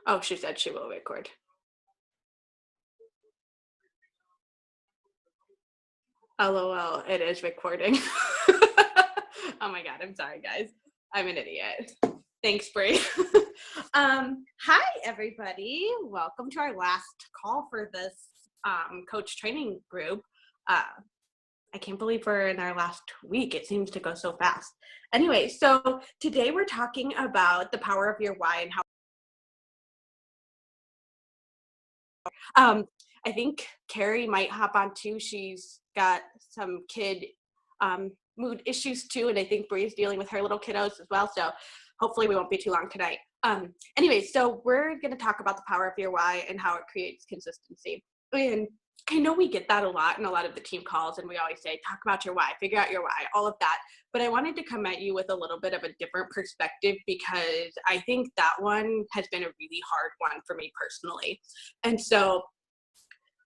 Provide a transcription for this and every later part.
Oh, she said she will record. LOL, it is recording. Oh my god, I'm sorry, guys. I'm an idiot. Thanks, Bree. Hi, everybody. Welcome to our last call for this coach training group. Uh, I can't believe we're in our last week. It seems to go so fast. Anyway, so today we're talking about the power of your why and how Um, I think Carrie might hop on too. She's got some kid mood issues too, and I think Bree's dealing with her little kiddos as well. So hopefully we won't be too long tonight. Anyway, so we're going to talk about the power of your why and how it creates consistency. And I know we get that a lot in a lot of the team calls, and we always say, talk about your why, figure out your why, all of that. But I wanted to come at you with a little bit of a different perspective because I think that one has been a really hard one for me personally. And so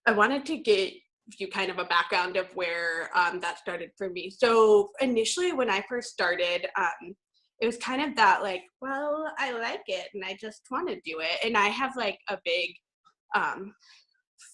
I wanted to get you kind of a background of where that started for me. So initially, when I first started, it was kind of that like, well, I like it and I just want to do it. And I have like a big um,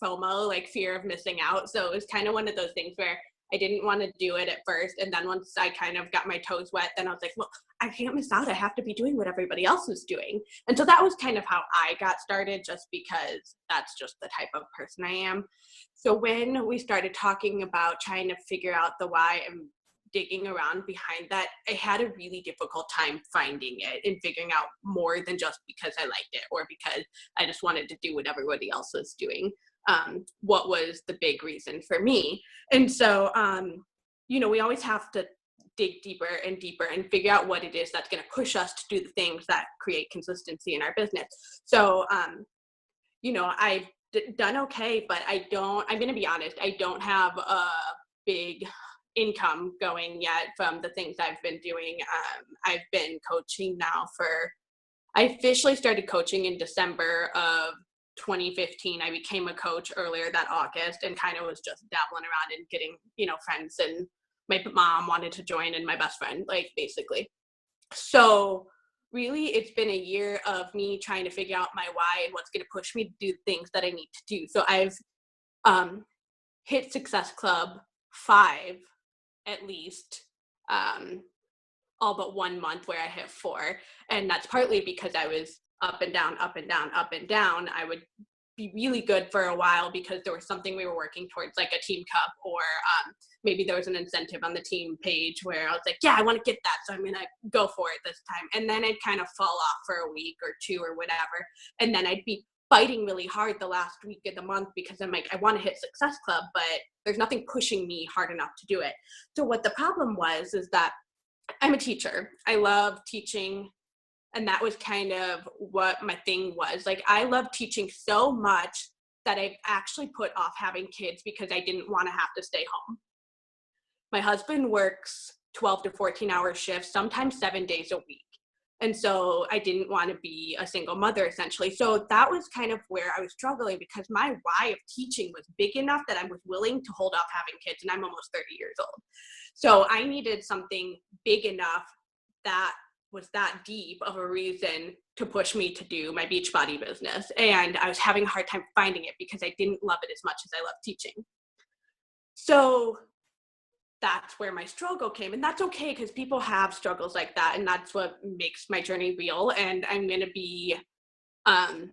FOMO, like fear of missing out. So it was kind of one of those things where I didn't want to do it at first. And then once I kind of got my toes wet, then I was like, well, I can't miss out. I have to be doing what everybody else is doing. And so that was kind of how I got started, just because that's just the type of person I am. So when we started talking about trying to figure out the why and digging around behind that, I had a really difficult time finding it and figuring out more than just because I liked it or because I just wanted to do what everybody else was doing. What was the big reason for me? And so, we always have to dig deeper and deeper and figure out what it is that's going to push us to do the things that create consistency in our business. So, I've done okay, but I'm going to be honest, I don't have a big income going yet from the things I've been doing. I've been coaching now I officially started coaching in December of 2015. I became a coach earlier that August and kind of was just dabbling around and getting, friends, and my mom wanted to join and my best friend, like basically. So really it's been a year of me trying to figure out my why and what's going to push me to do things that I need to do. So I've um, hit Success Club 5 at least. All but 1 month where I hit 4. And that's partly because I was up and down, up and down, up and down. I would be really good for a while because there was something we were working towards, like a team cup, or maybe there was an incentive on the team page where I was like, yeah, I want to get that, so I'm going to go for it this time. And then I'd kind of fall off for a week or two or whatever. And then I'd be fighting really hard the last week of the month because I'm like, I want to hit Success Club, but there's nothing pushing me hard enough to do it. So what the problem was is that I'm a teacher. I love teaching. And that was kind of what my thing was. Like, I love teaching so much that I've actually put off having kids because I didn't want to have to stay home. My husband works 12 to 14-hour shifts, sometimes 7 days a week. And so I didn't want to be a single mother, essentially. So that was kind of where I was struggling because my why of teaching was big enough that I was willing to hold off having kids, and I'm almost 30 years old. So I needed something big enough that was that deep of a reason to push me to do my Beachbody business. And I was having a hard time finding it because I didn't love it as much as I love teaching. So that's where my struggle came. And that's okay because people have struggles like that. And that's what makes my journey real. And I'm going to be, um,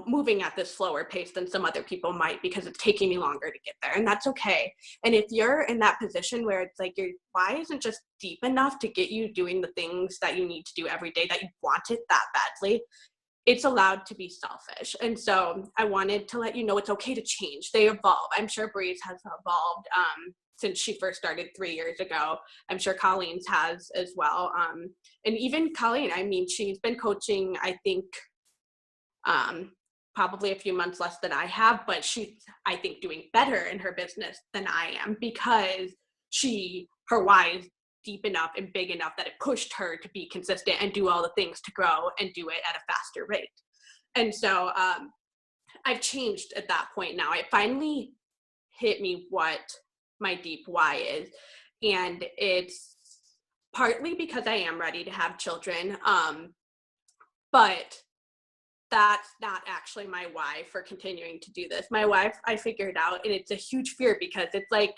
moving at this slower pace than some other people might because it's taking me longer to get there. And that's okay. And if you're in that position where it's like your why isn't just deep enough to get you doing the things that you need to do every day, that you want it that badly, it's allowed to be selfish. And so I wanted to let you know it's okay to change. They evolve. I'm sure Bree's has evolved since she first started 3 years ago. I'm sure Colleen's has as well. And even Colleen, I mean, she's been coaching, I think, probably a few months less than I have, but she's, I think, doing better in her business than I am because her why is deep enough and big enough that it pushed her to be consistent and do all the things to grow and do it at a faster rate. And so I've changed at that point now. It finally hit me what my deep why is. And it's partly because I am ready to have children. But that's not actually my why for continuing to do this. My why I figured out, and it's a huge fear because it's like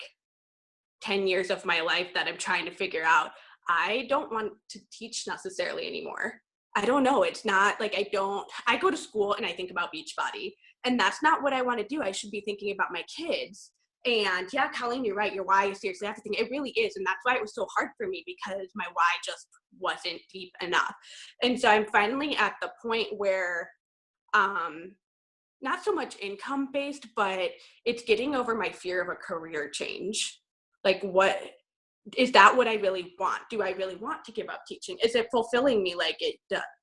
10 years of my life that I'm trying to figure out. I don't want to teach necessarily anymore. I don't know. It's not like I go to school and I think about Beachbody, and that's not what I want to do. I should be thinking about my kids. And yeah, Colleen, you're right. Your why is seriously everything. It really is. And that's why it was so hard for me, because my why just wasn't deep enough. And so I'm finally at the point where, not so much income based, but it's getting over my fear of a career change. Like, what is that what I really want? Do I really want to give up teaching? Is it fulfilling me like it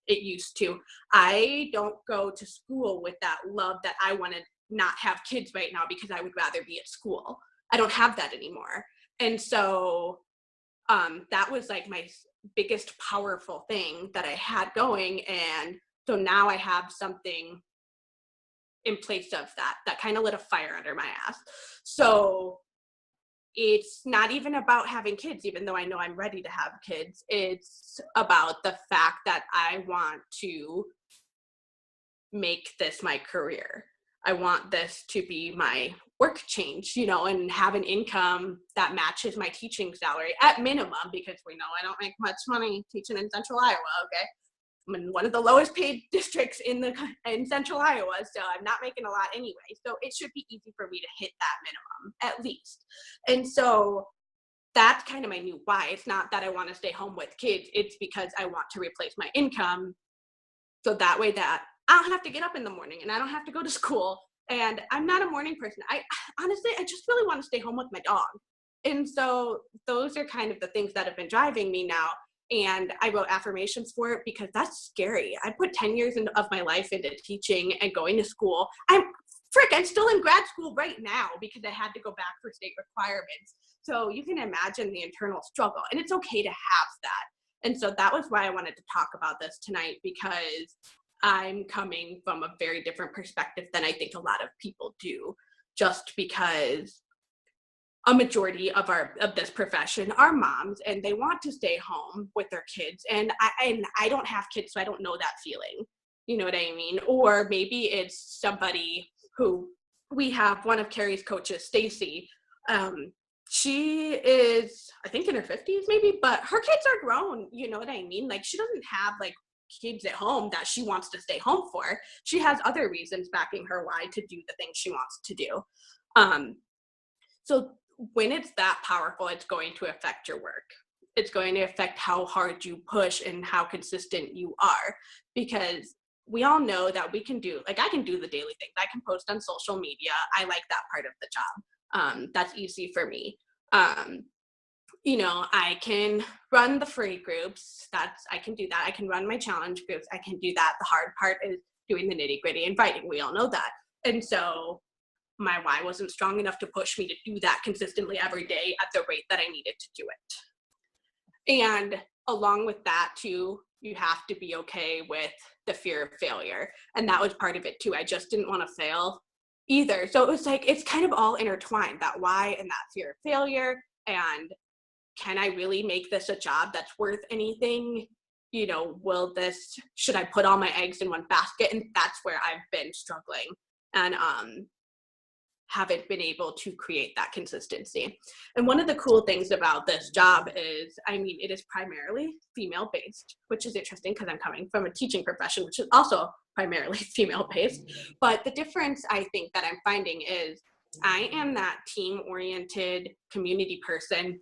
used to? I don't go to school with that love that I want to not have kids right now because I would rather be at school. I don't have that anymore. And so that was like my biggest powerful thing that I had going. And so now I have something in place of that kind of lit a fire under my ass. So it's not even about having kids, even though I know I'm ready to have kids. It's about the fact that I want to make this my career. I want this to be my work change, and have an income that matches my teaching salary at minimum, because we know I don't make much money teaching in Central Iowa, okay? I'm in one of the lowest paid districts in Central Iowa, so I'm not making a lot anyway. So it should be easy for me to hit that minimum, at least. And so that's kind of my new why. It's not that I want to stay home with kids. It's because I want to replace my income, so that way that I don't have to get up in the morning and I don't have to go to school. And I'm not a morning person. I honestly just really want to stay home with my dog. And so those are kind of the things that have been driving me now. And I wrote affirmations for it because that's scary. I put 10 years of my life into teaching and going to school. I'm still in grad school right now because I had to go back for state requirements. So you can imagine the internal struggle, and it's okay to have that. And so that was why I wanted to talk about this tonight, because I'm coming from a very different perspective than I think a lot of people do, just because a majority of this profession are moms, and they want to stay home with their kids. And I don't have kids, so I don't know that feeling. You know what I mean? Or maybe it's somebody who, we have one of Carrie's coaches, Stacy. She is, I think, in her 50s maybe, but her kids are grown. You know what I mean? Like, she doesn't have like kids at home that she wants to stay home for. She has other reasons backing her why to do the things she wants to do. So when it's that powerful, it's going to affect your work. It's going to affect how hard you push and how consistent you are, because we all know that we can do, like, I can do the daily things. I can post on social media. I like that part of the job. That's easy for me. I can run the free groups. I can do that. I can run my challenge groups. I can do that. The hard part is doing the nitty gritty and writing. We all know that. And so my why wasn't strong enough to push me to do that consistently every day at the rate that I needed to do it. And along with that too, you have to be okay with the fear of failure. And that was part of it too. I just didn't want to fail either. So it was like, it's kind of all intertwined, that why and that fear of failure. And can I really make this a job that's worth anything? Should I put all my eggs in one basket? And that's where I've been struggling. And haven't been able to create that consistency. And one of the cool things about this job is, it is primarily female-based, which is interesting because I'm coming from a teaching profession, which is also primarily female-based. But the difference I think that I'm finding is I am that team-oriented community person.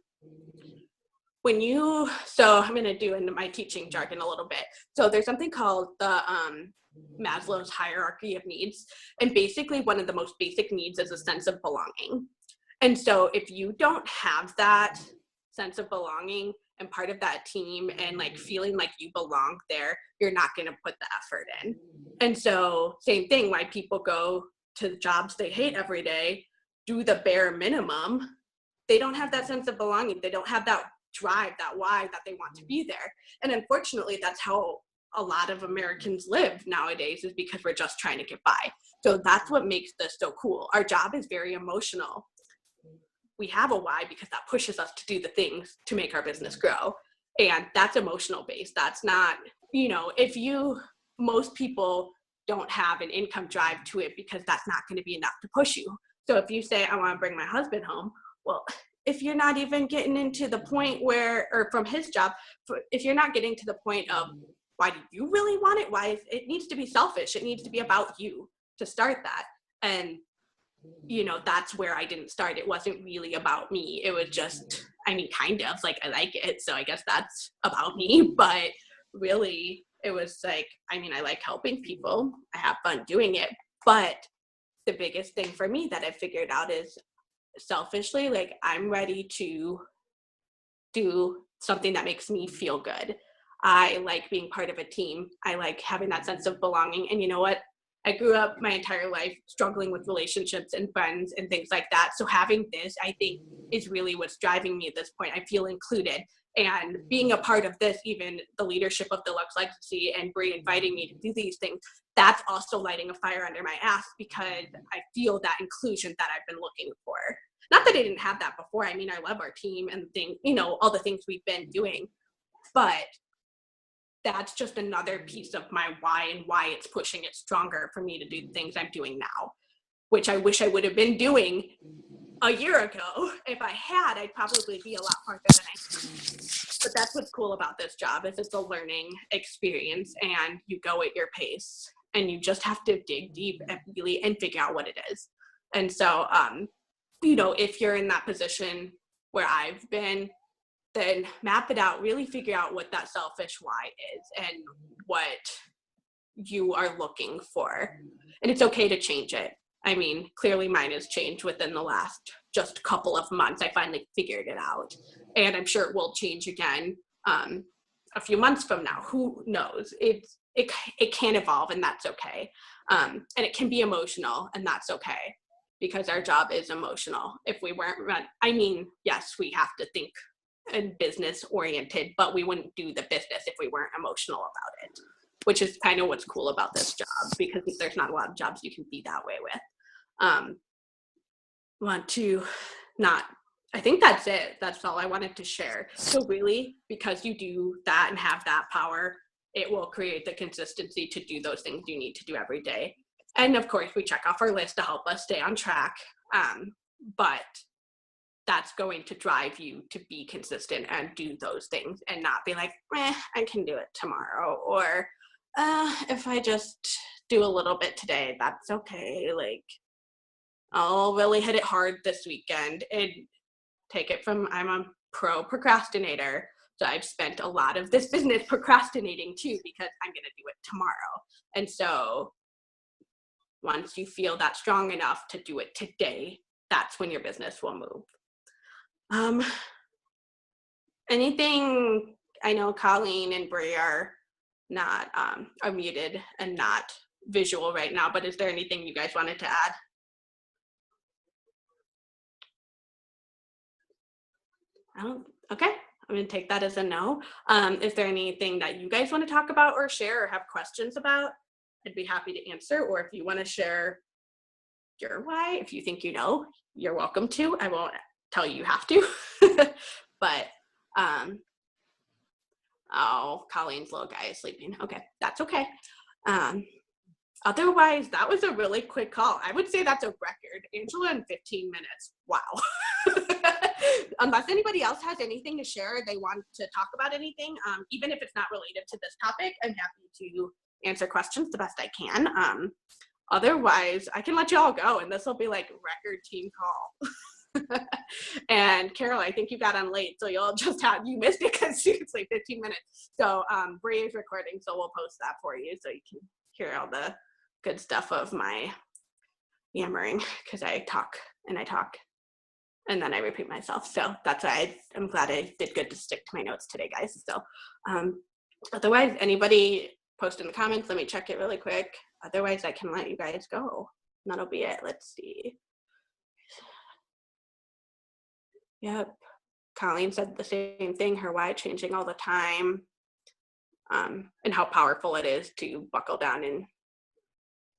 So I'm going to do into my teaching jargon a little bit. So there's something called the Maslow's hierarchy of needs. And basically one of the most basic needs is a sense of belonging. And so if you don't have that sense of belonging and part of that team and like feeling like you belong there, you're not going to put the effort in. And so same thing, why people go to jobs they hate every day, do the bare minimum. They don't have that sense of belonging. They don't have that drive, that why, that they want to be there. And unfortunately, that's how a lot of Americans live nowadays, is because we're just trying to get by. So that's what makes this so cool. Our job is very emotional. We have a why because that pushes us to do the things to make our business grow. And that's emotional based. That's not, most people don't have an income drive to it, because that's not going to be enough to push you. So if you say, I want to bring my husband home, well, if you're not even getting into the point where, or from his job, if you're not getting to the point of, why do you really want it? Why it needs to be selfish. It needs to be about you to start that. And, you know, that's where I didn't start. It wasn't really about me. It was just, I mean, kind of like, I like it, so I guess that's about me. But really, it was like, I mean, I like helping people. I have fun doing it. But the biggest thing for me that I figured out is, selfishly, like, I'm ready to do something that makes me feel good. I like being part of a team. I like having that sense of belonging. And you know what? I grew up my entire life struggling with relationships and friends and things like that. So having this, I think, is really what's driving me at this point. I feel included. And being a part of this, even the leadership of Deluxe Legacy and Brie inviting me to do these things, that's also lighting a fire under my ass, because I feel that inclusion that I've been looking for. Not that I didn't have that before. I mean, I love our team and things, you know, all the things we've been doing, but that's just another piece of my why, and why it's pushing it stronger for me to do the things I'm doing now, which I wish I would have been doing a year ago. If I had, I'd probably be a lot farther than I am. But that's what's cool about this job, is it's a learning experience, and you go at your pace, and you just have to dig deep and really and figure out what it is. And so, you know, if you're in that position where I've been, then map it out, really figure out what that selfish why is and what you are looking for. And it's okay to change it. I mean, clearly mine has changed within the last just couple of months. I finally figured it out. And I'm sure it will change again a few months from now. Who knows? It can evolve, and that's okay. And it can be emotional, and that's okay, because our job is emotional. If we weren't I mean, yes, we have to think and business oriented, but we wouldn't do the business if we weren't emotional about it, which is kind of what's cool about this job, because there's not a lot of jobs you can be that way with. I think that's it. That's all I wanted to share. So really, because you do that and have that power, it will create the consistency to do those things you need to do every day. And of course, we check off our list to help us stay on track. But that's going to drive you to be consistent and do those things, and not be like, I can do it tomorrow. Or if I just do a little bit today, that's okay. Like, I'll really hit it hard this weekend. And take it from, I'm a pro procrastinator. So I've spent a lot of this business procrastinating too, because I'm going to do it tomorrow. And so once you feel that strong enough to do it today, that's when your business will move. Anything? I know Colleen and Brie are not are muted and not visual right now, but is there anything you guys wanted to add? Okay, I'm gonna take that as a no. Is there anything that you guys want to talk about or share or have questions about? I'd be happy to answer. Or if you want to share your why, if you think you know, you're welcome to. I won't tell you have to. But oh, Colleen's little guy is sleeping. Okay, that's okay. Otherwise, that was a really quick call. I would say that's a record. Angela in 15 minutes. Wow. Unless anybody else has anything to share, they want to talk about anything, even if it's not related to this topic, I'm happy to answer questions the best I can. Otherwise, I can let you all go, and this will be like record team call. And Carol, I think you got on late, so you'll just you missed it because it's like 15 minutes. So Brie is recording, so we'll post that for you so you can hear all the good stuff of my yammering, because I talk and I talk and then I repeat myself. So that's why I'm glad I did good to stick to my notes today, guys. So otherwise, anybody post in the comments, let me check it really quick. Otherwise, I can let you guys go. And that'll be it. Let's see. Yep. Colleen said the same thing, her why changing all the time, and how powerful it is to buckle down and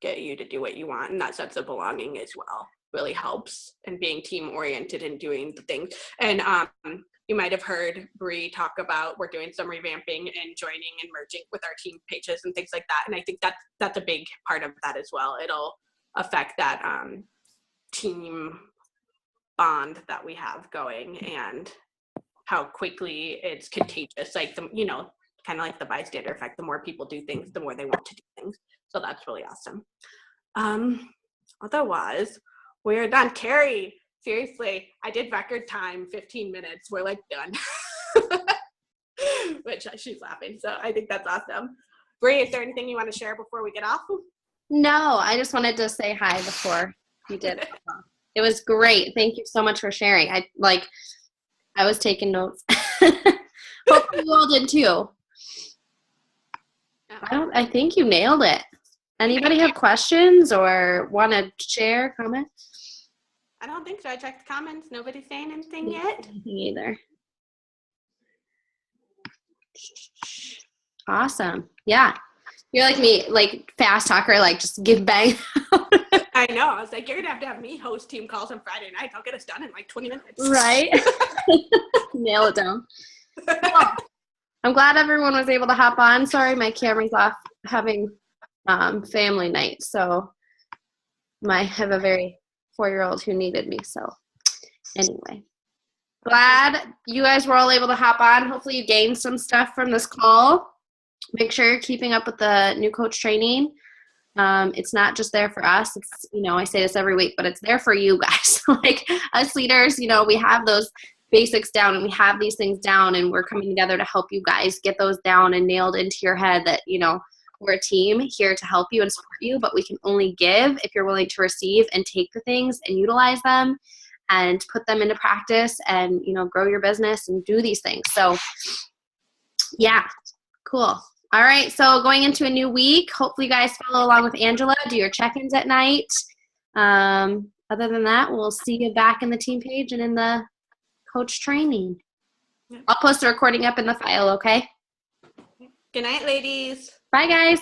get you to do what you want, and that sense of belonging as well. really helps, and being team oriented and doing the things. And you might have heard Bree talk about we're doing some revamping and joining and merging with our team pages and things like that. And I think that's a big part of that as well. It'll affect that team bond that we have going, and how quickly it's contagious. Like, kind of like the bystander effect. The more people do things, the more they want to do things. So that's really awesome. Otherwise, we're done. Carrie, seriously, I did record time, 15 minutes. We're like done. Which she's laughing. So I think that's awesome. Bree, is there anything you want to share before we get off? No, I just wanted to say hi before you did. It was great. Thank you so much for sharing. I was taking notes. Hopefully you all did too. I think you nailed it. Anybody have questions or want to share, comment? I don't think so. I checked the comments. Nobody's saying anything yet. Me either. Awesome. Yeah. You're like me, like fast talker, like just give bang. I know. I was like, you're going to have me host team calls on Friday night. I'll get us done in like 20 minutes. Right. Nail it down. Cool. I'm glad everyone was able to hop on. Sorry, my camera's off having family night. So I have a very 4-year-old who needed me. So anyway, glad you guys were all able to hop on. Hopefully you gained some stuff from this call. Make sure you're keeping up with the new coach training. It's not just there for us. It's, I say this every week, but it's there for you guys. Like us leaders, we have those basics down and we have these things down, and we're coming together to help you guys get those down and nailed into your head that, we're a team here to help you and support you, but we can only give if you're willing to receive and take the things and utilize them and put them into practice and, grow your business and do these things. So yeah, cool. All right. So going into a new week, hopefully you guys follow along with Angela, do your check-ins at night. Other than that, we'll see you back in the team page and in the coach training. I'll post the recording up in the file. Okay. Good night, ladies. Bye, guys.